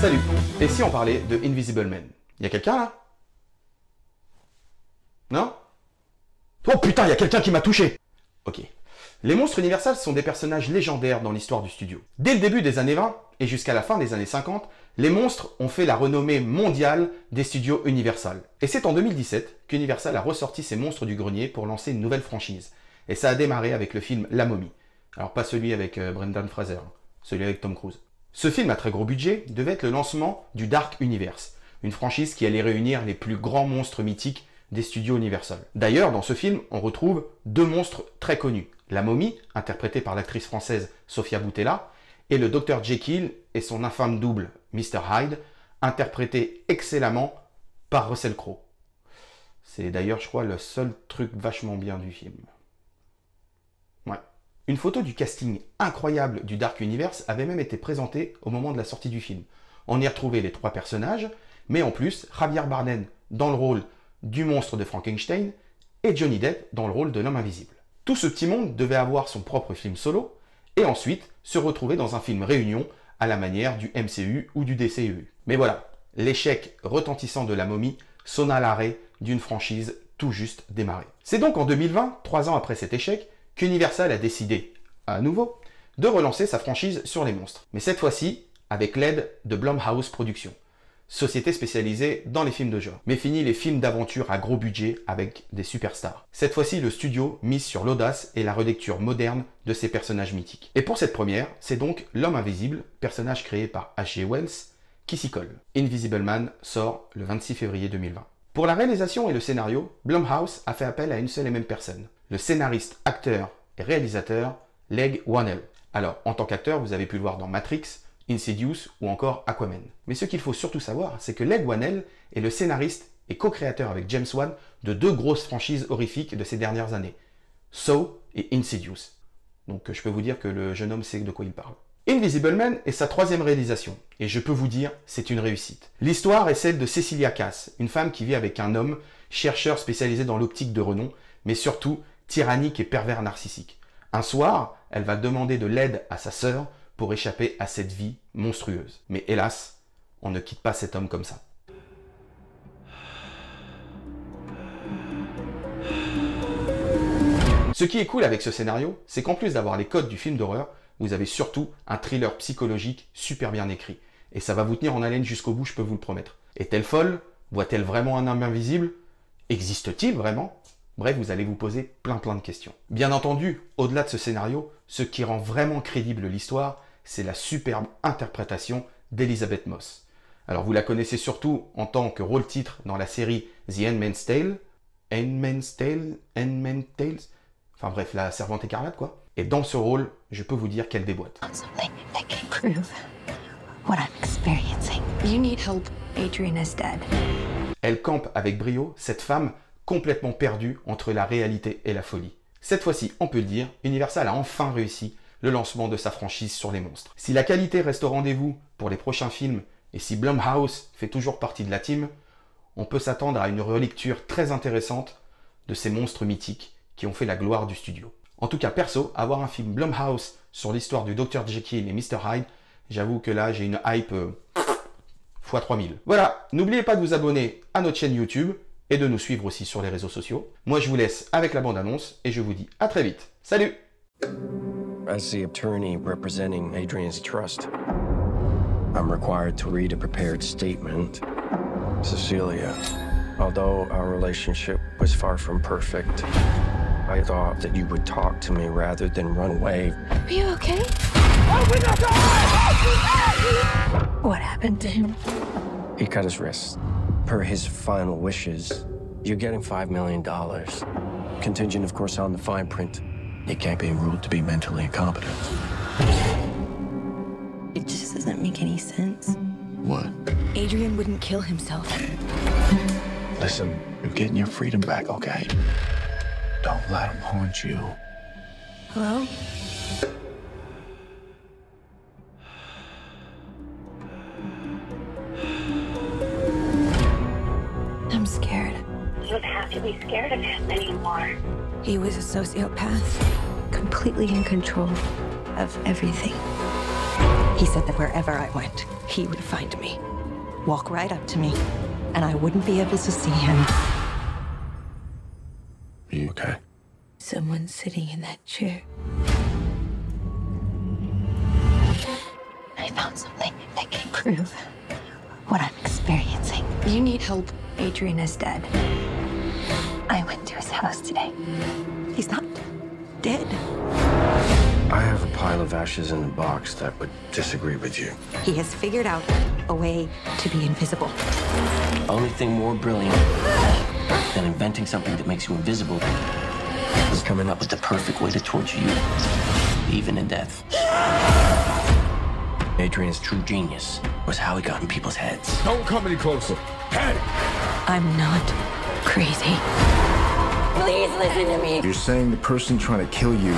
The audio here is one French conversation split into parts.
Salut. Et si on parlait de Invisible Man? Y a quelqu'un là? Non? Oh putain, y a quelqu'un qui m'a touché! Ok. Les monstres Universal sont des personnages légendaires dans l'histoire du studio. Dès le début des années 20 et jusqu'à la fin des années 50, les monstres ont fait la renommée mondiale des studios Universal. Et c'est en 2017 qu'Universal a ressorti ses monstres du grenier pour lancer une nouvelle franchise. Et ça a démarré avec le film La Momie. Alors pas celui avec Brendan Fraser, celui avec Tom Cruise. Ce film à très gros budget devait être le lancement du Dark Universe, une franchise qui allait réunir les plus grands monstres mythiques des studios Universal. D'ailleurs, dans ce film, on retrouve deux monstres très connus. La Momie, interprétée par l'actrice française Sofia Boutella, et le Dr Jekyll et son infâme double, Mr Hyde, interprété excellemment par Russell Crowe. C'est d'ailleurs, je crois, le seul truc vachement bien du film. Ouais. Une photo du casting incroyable du Dark Universe avait même été présentée au moment de la sortie du film. On y retrouvait les trois personnages, mais en plus, Javier Bardem dans le rôle du monstre de Frankenstein et Johnny Depp dans le rôle de l'homme invisible. Tout ce petit monde devait avoir son propre film solo et ensuite se retrouver dans un film réunion à la manière du MCU ou du DCEU. Mais voilà, l'échec retentissant de La Momie sonna l'arrêt d'une franchise tout juste démarrée. C'est donc en 2020, 3 ans après cet échec, qu'Universal a décidé, à nouveau, de relancer sa franchise sur les monstres. Mais cette fois-ci, avec l'aide de Blumhouse Productions, société spécialisée dans les films de genre. Mais fini les films d'aventure à gros budget avec des superstars. Cette fois-ci, le studio mise sur l'audace et la relecture moderne de ces personnages mythiques. Et pour cette première, c'est donc l'homme invisible, personnage créé par H.G. Wells, qui s'y colle. Invisible Man sort le 26 février 2020. Pour la réalisation et le scénario, Blumhouse a fait appel à une seule et même personne. Le scénariste, acteur et réalisateur Leigh Whannell. Alors, en tant qu'acteur, vous avez pu le voir dans Matrix, Insidious ou encore Aquaman. Mais ce qu'il faut surtout savoir, c'est que Leigh Whannell est le scénariste et co-créateur avec James Wan de deux grosses franchises horrifiques de ces dernières années, Saw et Insidious. Donc je peux vous dire que le jeune homme sait de quoi il parle. Invisible Man est sa 3e réalisation, et je peux vous dire, c'est une réussite. L'histoire est celle de Cecilia Cass, une femme qui vit avec un homme, chercheur spécialisé dans l'optique de renom, mais surtout tyrannique et pervers narcissique. Un soir, elle va demander de l'aide à sa sœur pour échapper à cette vie monstrueuse. Mais hélas, on ne quitte pas cet homme comme ça. Ce qui est cool avec ce scénario, c'est qu'en plus d'avoir les codes du film d'horreur, vous avez surtout un thriller psychologique super bien écrit. Et ça va vous tenir en haleine jusqu'au bout, je peux vous le promettre. Est-elle folle? Voit-elle vraiment un homme invisible? Existe-t-il vraiment? Bref, vous allez vous poser plein de questions. Bien entendu, au-delà de ce scénario, ce qui rend vraiment crédible l'histoire, c'est la superbe interprétation d'Elizabeth Moss. Alors vous la connaissez surtout en tant que rôle-titre dans la série The Handmaid's Tale, Handmaid's Tales, enfin bref, la servante écarlate quoi. Et dans ce rôle, je peux vous dire qu'elle déboîte. Something that can prove what I'm experiencing. You need help. Adrian is dead. Elle campe avec brio cette femme complètement perdue entre la réalité et la folie. Cette fois-ci, on peut le dire, Universal a enfin réussi le lancement de sa franchise sur les monstres. Si la qualité reste au rendez-vous pour les prochains films et si Blumhouse fait toujours partie de la team, on peut s'attendre à une relecture très intéressante de ces monstres mythiques qui ont fait la gloire du studio. En tout cas, perso, avoir un film Blumhouse sur l'histoire du Dr Jekyll et Mr Hyde, j'avoue que là, j'ai une hype x 3000. Voilà, n'oubliez pas de vous abonner à notre chaîne YouTube et de nous suivre aussi sur les réseaux sociaux. Moi, je vous laisse avec la bande-annonce et je vous dis à très vite. Salut! As the attorney representing Adrian's trust, I'm required to read a prepared statement. Cecilia, although our relationship was far from perfect, I thought that you would talk to me rather than run away. Are you okay? Open the door! What happened to him? He cut his wrist. Per his final wishes, you're getting $5 million. Contingent, of course, on the fine print. He can't be ruled to be mentally incompetent. It just doesn't make any sense. What? Adrian wouldn't kill himself. Listen, you're getting your freedom back, okay? Don't let him haunt you. Hello? I'm scared. You don't have to be scared of him anymore. He was a sociopath, completely in control of everything. He said that wherever I went, he would find me, walk right up to me, and I wouldn't be able to see him. Are you okay? Someone's sitting in that chair. I found something that can prove what I'm experiencing. You need help. Adrian is dead. I went to his house today. He's not dead. I have a pile of ashes in the box that would disagree with you. He has figured out a way to be invisible. Only thing more brilliant than inventing something that makes you invisible is coming up with the perfect way to torture you, even in death. Adrian's true genius was how he got in people's heads. Don't come any closer. Hey! I'm not crazy. Please listen to me. You're saying the person trying to kill you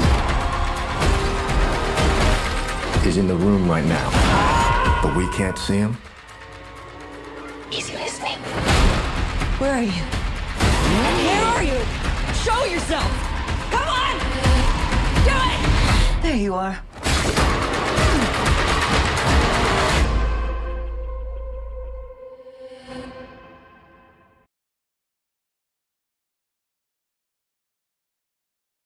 is in the room right now, but we can't see him? He's listening. Where are you? Where are you? Show yourself! Come on! Do it! There you are.